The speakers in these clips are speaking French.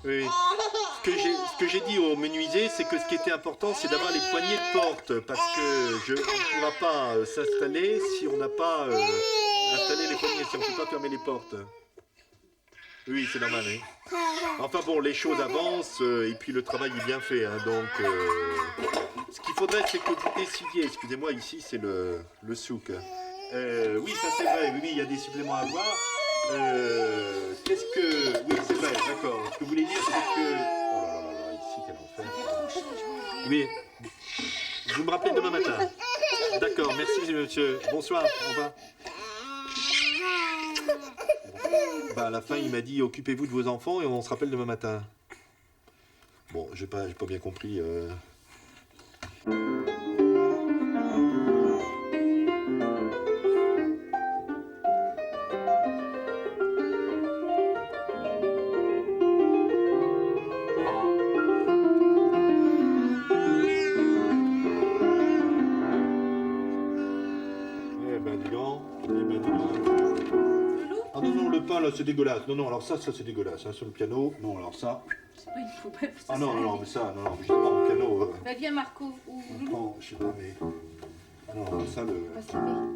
Oui. Ce que j'ai dit au menuisier, c'est que ce qui était important, c'est d'avoir les poignées de porte, parce que on ne pourra pas s'installer si on n'a pas installé les poignées, si on ne peut pas fermer les portes. Oui, c'est normal, oui. Enfin bon, les choses avancent, et puis le travail est bien fait, hein, donc... ce qu'il faudrait, c'est que vous décidiez, excusez-moi, ici c'est le souk. Oui, ça c'est vrai, oui, il y a des suppléments à avoir. Qu'est-ce que... Oui, c'est vrai, d'accord. Ce que vous voulez dire, c'est que... Oh là là là, ici, quel enfer. Oui, vous me rappelez demain matin. D'accord, merci monsieur. Bonsoir, au revoir. Bah, à la fin, il m'a dit, occupez-vous de vos enfants et on se rappelle demain matin. Bon, j'ai pas bien compris. Eh ben dis donc, Ah non, non, le pain là c'est dégueulasse. Non, non, alors ça c'est dégueulasse. Hein, sur le piano, non, alors ça. C'est pas une poubelle. Ah non, non, non, mais ça, non, non, justement, au piano. Bah viens Marco, ou On prend, je sais pas, mais. Ah non, alors ça le. passe la main.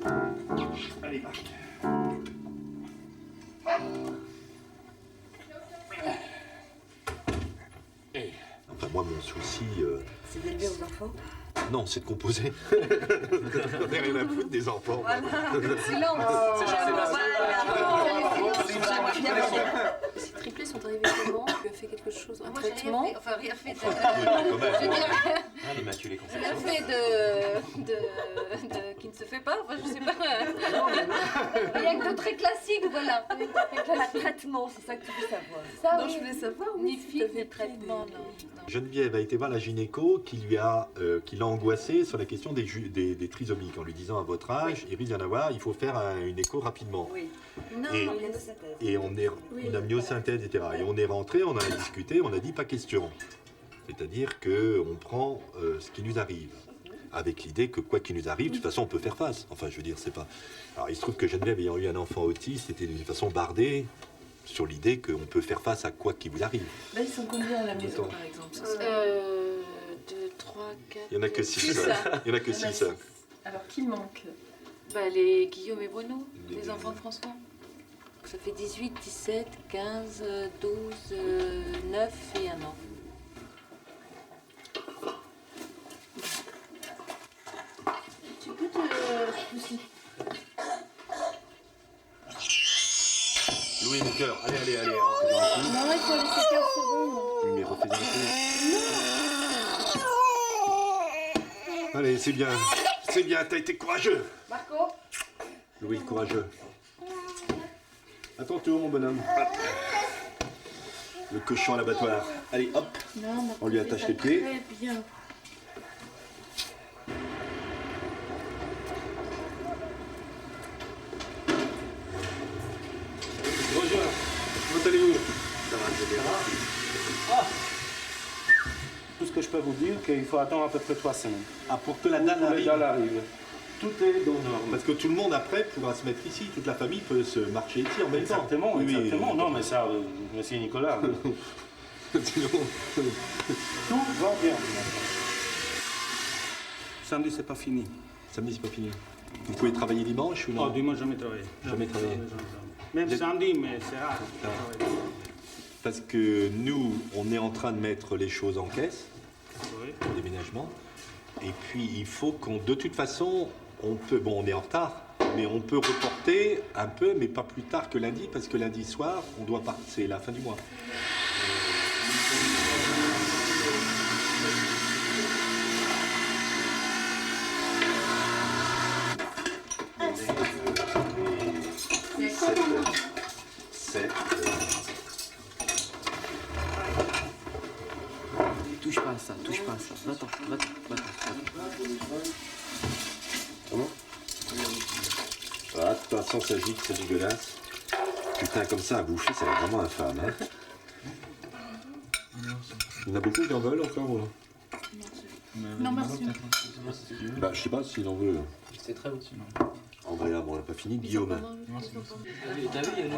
Allez, Marc. Enfin, moi, mon souci. C'est d'élever aux enfants. Non, c'est de composer. On n'a rien à foutre des enfants. Silence. Ces triplés sont arrivés comment? Tu as fait quelque chose, un Moi j'ai rien traitement? fait, enfin rien fait. Quand même. Je veux dire, Ah, l'immaculée conception. rien fait qui ne se fait pas, enfin je sais pas. Il y a que de très classique, voilà. Pas de traitement, c'est ça que tu veux savoir. Ça, Non, oui. je voulais savoir, Ni oui, si fille, t'avais ni pris traitement, des- non. Geneviève a été voir la gynéco qui l'a angoissée sur la question des trisomiques en lui disant à votre âge, il risque d'y en avoir, il faut faire une écho rapidement. Oui. Non, Et- Myélosynthèse. Et une amniosynthèse, etc. Et on est rentré, on en a discuté, on a dit pas question. C'est-à-dire qu'on prend ce qui nous arrive. Avec l'idée que quoi qu'il nous arrive, de toute façon on peut faire face. Enfin je veux dire, c'est pas... Alors il se trouve que Geneviève ayant eu un enfant autiste, c'était d'une façon bardée sur l'idée qu'on peut faire face à quoi qu'il vous arrive. Là, ils sont combien à la maison, Attends. par exemple? 2, 3, 4. Il y en a que 6. Il y en a que 6. Alors, qui manque? Bah, les Guillaume et Bruno, Les- les enfants de François. Ça fait 18, 17, 15, 12, 9 et 1 an. Tu peux te pousser. Louis mon cœur, allez, allez, allez. Non, il faut laisser 15 secondes. Oui, mais refais un peu. Allez, c'est bien. C'est bien, t'as été courageux. Marco. Louis, courageux. Attends-toi, mon bonhomme. Hop. Le cochon à l'abattoir. Allez, hop. Non, Marco, On lui fais attache ça les pieds. Très bien. Bonjour. Comment allez-vous? Ça va, c'est bien. Tout ce que je peux vous dire, qu'il faut attendre à peu près 3 semaines. Ah, pour que la dalle Pour que les dalles arrive. arrivent. Tout est dans norme. Parce que tout le monde après pourra se mettre ici. Toute la famille peut se marcher ici en même temps. Exactement, Oui, oui. exactement. Non, mais ça, monsieur Nicolas, Sinon, tout va bien. Samedi, c'est pas fini. samedi, c'est pas fini. Vous pouvez travailler dimanche ou non? Oh, dimanche, jamais travaillé. Jamais travaillé. Même Vous êtes- samedi, mais c'est rare. Ah. Parce que nous, on est en train de mettre les choses en caisse, Oui. pour le déménagement. Et puis, il faut qu'on, de toute façon, on peut, bon, on est en retard, mais on peut reporter un peu, mais pas plus tard que lundi, parce que lundi soir, on doit partir, c'est la fin du mois. Touche pas à ça, touche pas à ça. Va-t'en, va-t'en, va-t'en. Comment? Ah, de toute façon, ça gicle, c'est dégueulasse. Putain, comme ça, à bouffer, c'est vraiment infâme. Hein. Il y en a beaucoup qui en veulent encore ou... Non, merci. Bah, je sais pas s'il en veut. C'est très beau sinon. En vrai, là, bon, on n'a pas fini. Guillaume. T'as vu, il y a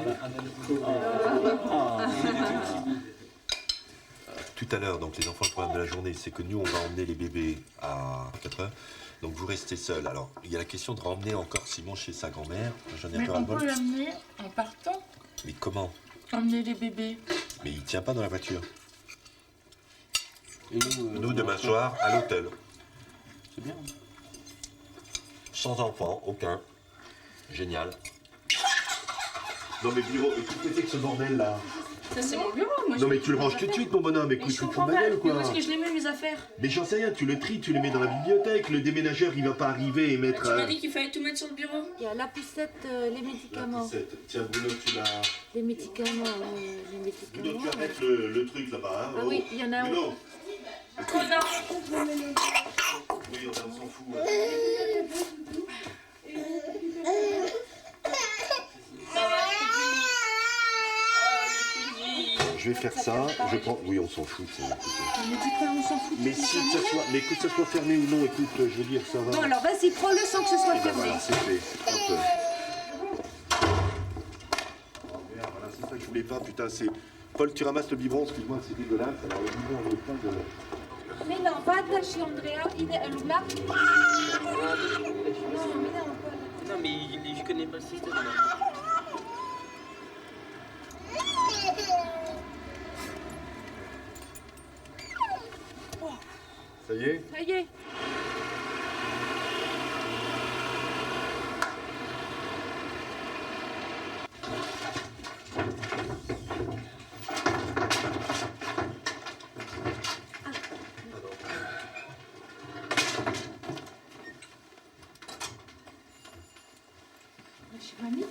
tout à l'heure, donc les enfants, le problème de la journée, c'est que nous, on va emmener les bébés à 4 heures. Donc vous restez seul. Alors, il y a la question de ramener encore Simon chez sa grand-mère. J'en ai un Mais peu on ras-le-bol. peut l'amener en partant. Mais comment? Emmener les bébés. Mais il tient pas dans la voiture. Et Nous, demain soir, à l'hôtel. C'est bien. Sans enfants, aucun. Génial. Non mais bureau, écoute, qu'est-ce que c'est que ce bordel là? Ça, c'est mon bureau. Moi, Non mais tu le ranges tout de suite mon bonhomme, Mais écoute, je tu te comprends fous de ma pas. gueule Mais quoi. où est-ce que je les mets, mes affaires? Mais j'en sais rien, tu le tries, tu les mets dans la bibliothèque, le déménageur il va pas arriver et mettre... Tu m'as dit qu'il fallait tout mettre sur le bureau. Il y a la poussette, les médicaments. Tiens Bruno, tu l'as... Les médicaments, les Bruno, médicaments. tu vas mettre le truc là-bas, hein. Ah oui, il y en a un. Bruno. Connard. Oui, on s'en fout. Je vais faire ça, je prends... Oui, on s'en fout. On ne dit pas, on s'en fout. Mais si que ça soit... Mais que ça soit fermé ou non, écoute, je veux dire, ça va. Bon, alors vas-y, prends-le sans que ce soit Et ben fermé. voilà, c'est fait. Hop. Oh merde, voilà, c'est ça que je voulais pas, putain, c'est... Paul, tu ramasses le biberon, excuse-moi, c'est dégueulasse. Alors le biberon, on est plein de... Mais non, pas attaché, Andrea. Luna. Non, mais non, pas. Non, mais je connais pas le système. Ça y est? Ça y est. Chez mamie.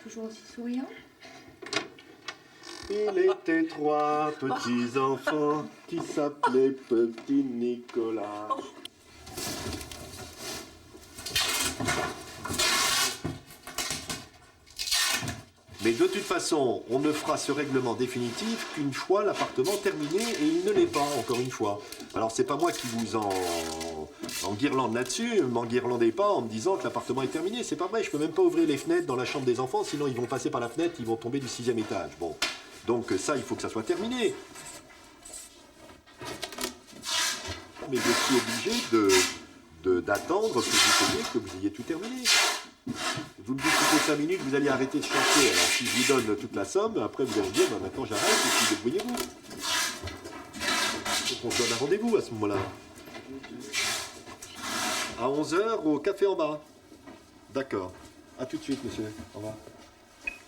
Toujours aussi souriant. Il était 3 petits enfants qui s'appelaient Petit Nicolas. Mais de toute façon, on ne fera ce règlement définitif qu'une fois l'appartement terminé et il ne l'est pas, encore une fois. Alors c'est pas moi qui vous en guirlande là-dessus, m'enguirlandez pas en me disant que l'appartement est terminé. C'est pas vrai, je peux même pas ouvrir les fenêtres dans la chambre des enfants, sinon ils vont passer par la fenêtre, ils vont tomber du 6e étage. Bon, donc ça, il faut que ça soit terminé. Mais je suis obligé d'attendre que vous ayez tout terminé. Vous me dites que pour 5 minutes, vous allez arrêter de chanter. Alors si je vous donne toute la somme, après vous allez me dire, bah, maintenant j'arrête et puis débrouillez-vous. Il faut qu'on se donne un rendez-vous à ce moment-là. À 11h au café en bas. D'accord. A tout de suite, monsieur. Au revoir.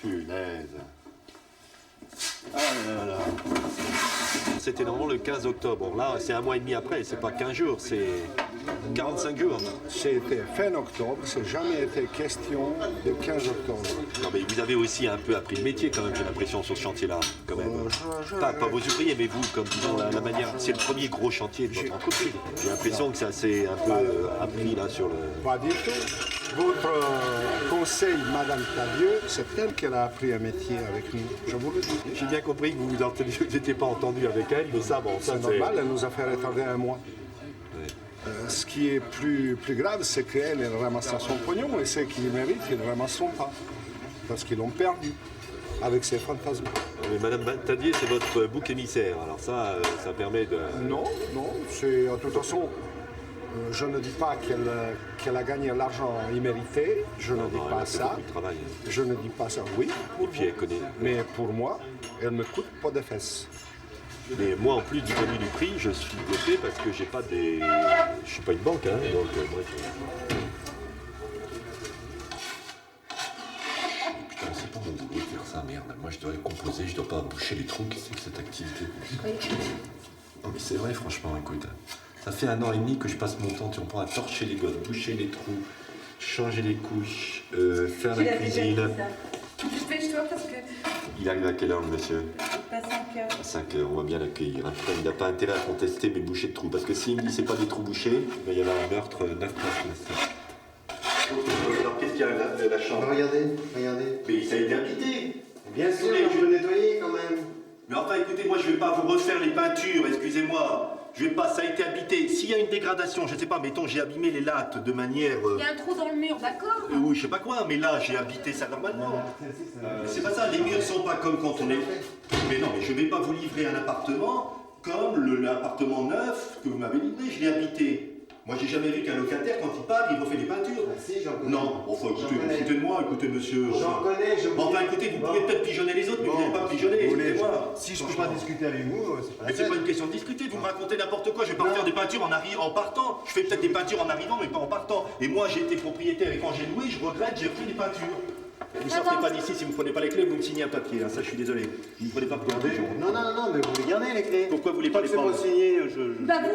Punaise. Ah là là. C'était normalement le 15 octobre. Là, c'est un mois et demi après. C'est pas 15 jours, c'est 45 jours. C'était fin octobre, c'est jamais été question de 15 octobre. Non, mais vous avez aussi un peu appris le métier quand même, j'ai l'impression, sur ce chantier-là, quand même. Pas vos ouvriers, mais vous, comme disons, la manière. C'est le premier gros chantier de votre entreprise. J'ai l'impression que ça s'est un peu appris là sur le. Pas du tout. Votre conseil, Madame Clavieux, c'est elle qui a appris un métier avec nous. Je vous le dis. J'ai bien compris que vous n'étiez pas entendu avec elle, mais ça, bon, ça C'est normal, elle nous a fait retarder un mois. Ce qui est plus grave, c'est qu'elle, elle ramassera son pognon et ceux qui le méritent, ils ne ramasseront pas. Parce qu'ils l'ont perdu avec ses fantasmes. Mais Madame Tadier, c'est votre bouc émissaire, alors ça, ça permet de. Non, c'est de toute façon, je ne dis pas qu'elle a gagné l'argent immérité, je ne dis pas ça. Travail. Je ne dis pas ça, oui. Et puis elle connaît. Mais pour moi, elle me coûte pas de fesses. Mais moi, en plus du produit du prix, je suis bloqué parce que j'ai pas des. Je suis pas une banque, hein, donc bref. Putain, c'est pas mon boulot de faire ça, merde. Moi, je dois les composer, je dois pas boucher les trous. Qu'est-ce que c'est que cette activité? Non, mais c'est vrai, franchement, écoute. Ça fait 1 an et demi que je passe mon temps, tu comprends, à torcher les gosses, boucher les trous, changer les couches, faire la cuisine. Dépêche-toi parce que Il arrive à quelle heure, le monsieur? pas 5 heures. À 5 heures, on va bien l'accueillir. Après, il n'a pas intérêt à contester mes bouchées de trous. Parce que s'il me dit que c'est pas des trous bouchés, il va y avoir un meurtre 9 places. Alors, qu'est-ce qu'il y a là, la chambre? Regardez. Mais ça a été habité. Bien sûr, on peut nettoyer quand même. Mais enfin, écoutez, moi, je vais pas vous refaire les peintures, excusez-moi. Je vais pas, ça a été habité. S'il y a une dégradation, je sais pas, mettons, j'ai abîmé les lattes de manière. Il y a un trou dans le mur, d'accord? Oui, je sais pas quoi, mais là, j'ai habité ça normalement. C'est pas ça, les murs sont pas comme quand on est. Mais non, mais je vais pas vous livrer un appartement comme l'appartement neuf que vous m'avez livré, je l'ai habité. Moi, j'ai jamais vu qu'un locataire, quand il part, il refait des peintures. Si, j'en connais. Non, enfin, écoutez, vous foutez de moi, écoutez, monsieur. J'en connais, je Bon, enfin, écoutez, vous pouvez peut-être pigeonner les autres, mais vous n'allez pas pigeonner, écoutez-moi. Si je peux pas discuter avec vous, c'est pas Mais c'est pas une question de discuter, vous me racontez n'importe quoi, je vais pas faire des peintures en partant. Je fais peut-être des peintures en arrivant, mais pas en partant. Et moi, j'ai été propriétaire et quand j'ai loué, je regrette, j'ai refait des peintures. Vous sortez pas d'ici si vous ne prenez pas les clés, vous me signez un papier, hein, ça je suis désolé. Vous ne prenez pas pour un pigeon. Non, mais vous les gardez les clés. Pourquoi vous voulez pas les C'est prendre? pas signé,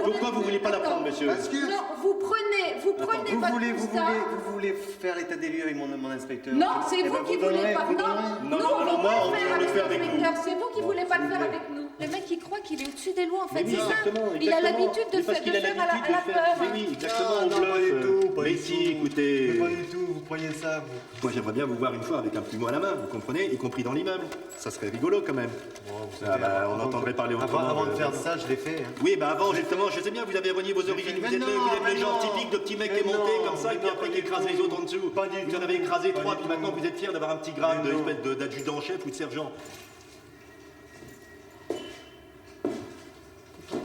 Pourquoi vous voulez pas la prendre, monsieur? Parce que Non, vous prenez votre constat. vous voulez faire état des lieux avec mon inspecteur. Non, c'est Eh ben, vous qui voulez pas. Non, on moi, va on faire va le faire avec l'inspecteur. nous. C'est vous qui voulez pas le faire avec nous. Le mec, il croit qu'il est au-dessus des lois, en fait, Mais oui, c'est ça. exactement, Il a exactement. l'habitude de Mais parce faire qu'il a à la l'habitude de faire. peur. Mais oui, exactement, on Non, pas du bluffe. tout, pas Mais du si, tout. écoutez. Pas du tout, vous croyez ça, vous. Moi, j'aimerais bien vous voir une fois avec un plumeau à la main, vous comprenez, y compris dans l'immeuble. Ça serait rigolo quand même. Ah bah, on entendrait parler autrement. Avant de faire ça, je l'ai fait. Hein. Oui, bah avant, justement, je sais bien, vous avez renié vos origines. Vous êtes le genre typique de petit mec qui est monté comme ça, et puis après qui écrase les autres en dessous. Vous en avez écrasé 3, puis maintenant vous êtes fier d'avoir un petit grade d'adjudant-chef ou de sergent.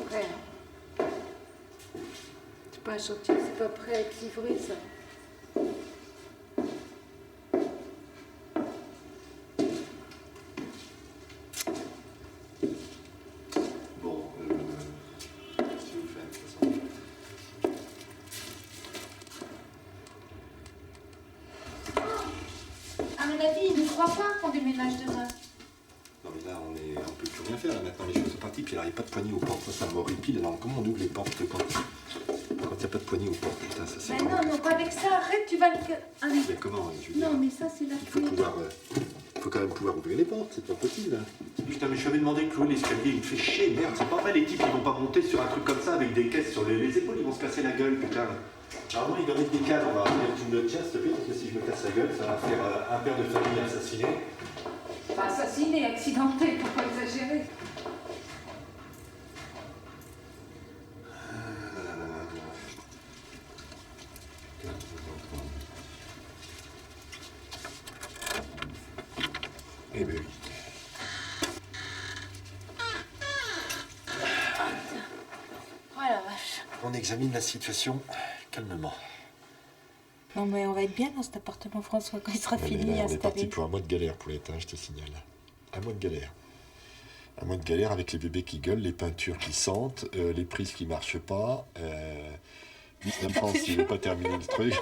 Prêt, hein. C'est pas un chantier, c'est pas prêt à être livré, ça. Bon, qu'est-ce que vous faites, de toute façon? À mon avis, il ne croit pas qu'on déménage demain. Non mais là, on peut plus rien faire, là, maintenant, les choses sont parties, puis là, il n'y a pas de poignée aux portes, ça m'horripile. Alors, comment on ouvre les portes quand il n'y a pas de poignée aux portes? Putain, ça c'est... Mais non, pas avec ça, arrête, tu vas le... Allez. Mais comment, je veux dire, Non, mais ça, c'est la il faut clé. il faut quand même pouvoir ouvrir les portes, c'est pas possible. Hein. Putain, mais je t'avais demandé de clouer l'escalier, il me fait chier, merde, c'est pas vrai, les types, ils vont pas monter sur un truc comme ça avec des caisses sur les épaules, ils vont se casser la gueule, putain. Alors moi, il doit mettre des cadres, on va dire, tu me le tiens, s'il te plaît, parce que si je me casse la gueule, ça va faire un père de famille assassiné. Pas assassiné, accidenté, faut pas exagérer. Eh ben oui. Oh la vache. On examine la situation calmement. Non, mais on va être bien dans cet appartement, François, quand il sera Ouais, mais fini, là, on est parti installé. pour un mois de galère, Poulette, hein, je te signale. Un mois de galère. Un mois de galère avec les bébés qui gueulent, les peintures qui sentent, les prises qui marchent pas. 19 France, il veut pas terminer le truc.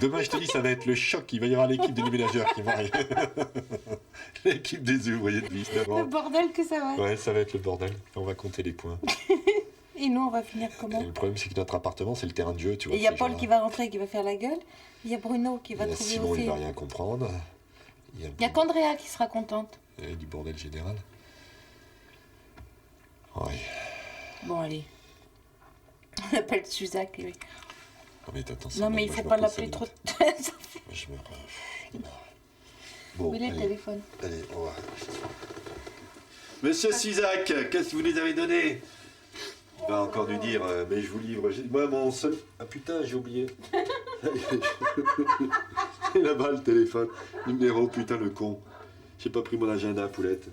Demain, je te dis, ça va être le choc. Il va y avoir l'équipe des déménageurs qui va arriver. L'équipe des ouvriers de vis Le d'abord. bordel que ça va être. Ouais, ça va être le bordel. On va compter les points. Et nous, on va finir Et comment? le problème, c'est que notre appartement, c'est le terrain de jeu, tu vois. Et il y a ces Paul gens-là. qui va rentrer et qui va faire la gueule. Il y a Bruno qui va Il y a trouver Simon, aussi. il va rien comprendre. Il y a, Il y a qu'Andrea qui sera contente. du bordel général. Ouais. Bon, allez. On appelle Suzak, lui. Non, mais attends, Non, mais il faut pas l'appeler trop. Je me... Bon, Où est le allez, téléphone? allez, on va... Monsieur Suzak, qu'est-ce que vous nous avez donné? Il va encore nous dire, mais je vous livre. Moi, mon seul... Ah putain, j'ai oublié. C'est là-bas le téléphone. Numéro, putain, le con. J'ai pas pris mon agenda, Poulette.